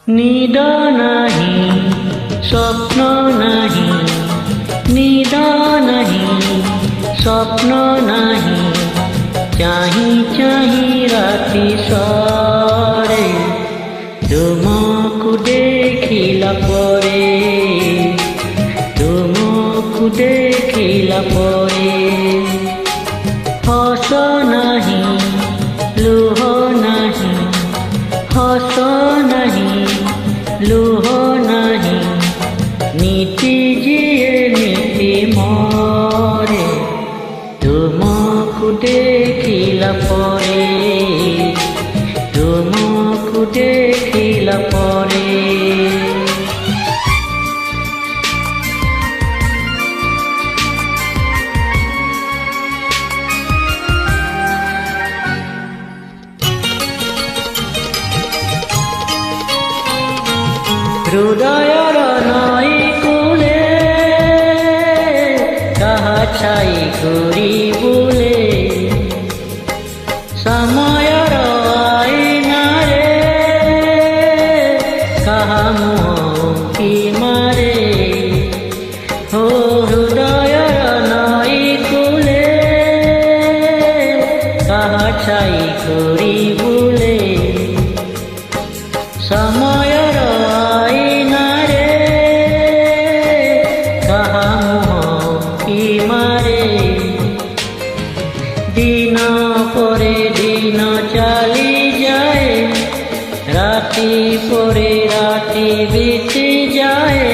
নিদ নাহি স্বপ্ন নাহি, নিদ নাহি স্বপ্ন নাহি, চাহি চাহি রাতি সরে তুমକୁ ଦେଖିଲା ପରେ, ତୁମକୁ ଦେଖିଲା ପରେ। ହସ ନାହିଁ ଲୁହ ନାହିଁ, ହସ ନାହିଁ ଲୁହ ନାହିଁ, ନୀତି ଯିଏ ନୀତି ମରେ ତୁମକୁ ଦେଖିଲା ପରେ, ତୁମକୁ ଦେଖିଲା ପରେ। হৃদয়র নই কূলে কাহা ছাই ঘুরি বুলে, সময়র আইনারে কাহা মুখি মারে। ও হৃদয়র নই কূলে কাহা ছাই ঘুরি বুলে, সময়র আইনারে কাহা মুখি মারে। দিন পরে দিন চালি যায়, রাতি পরে রাতি বিতি যায়,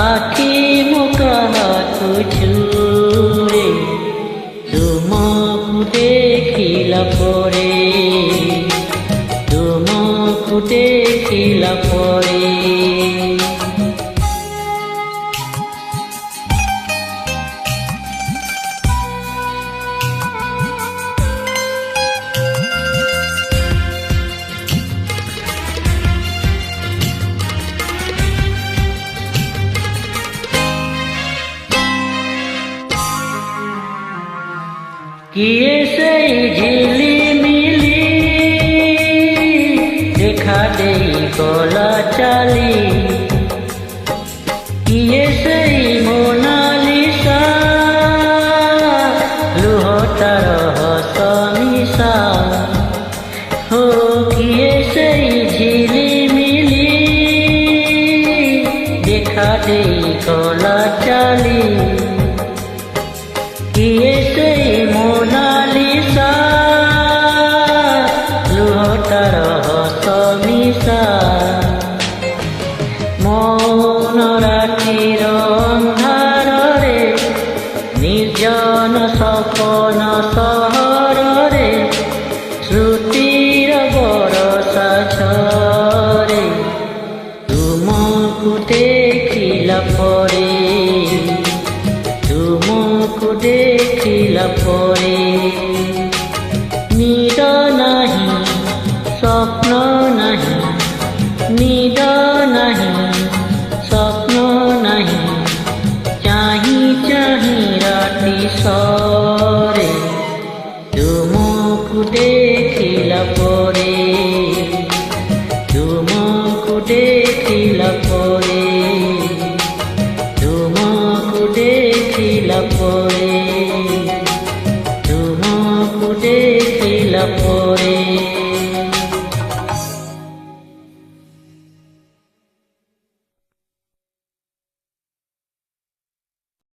আখি মুখ হাত ছুঁড়ে তুমକୁ ଦେଖିଲା ପରେ, ତୁମକୁ ଦେଖିଲା ପରେ। কিয়ে সেই ঝিলিমিলি দেখা দেই গলা চালি, কিয়ে সেই মোনালিসা লুহ তার হস মিশা। হো কিয়ে সেই ঝিলিমিলি দেখা দেই গলা চালি, কিয়ে সেই মোনালিসা লুহ তার হস মিশা। মৌন রাতির অন্ধারে নির্জন সপন সহরে, শ্রুতির বরষা ঝরে তুমକୁ ଦେଖିଲା ପରେ, ତୁମକୁ ଦେଖିଲା ପରେ। নিদ নাহি স্বপ্ন নাহি, নিদ নাহি স্বপ্ন নাহি, চাহি চাহি রাতি সরে তুমକୁ ଦେଖିଲା ପରେ, ତୁମକୁ ଦେଖିଲା ପରେ, ତୁମକୁ ଦେଖିଲା ପରେ, ତୁମକୁ ଦେଖିଲା ପରେ।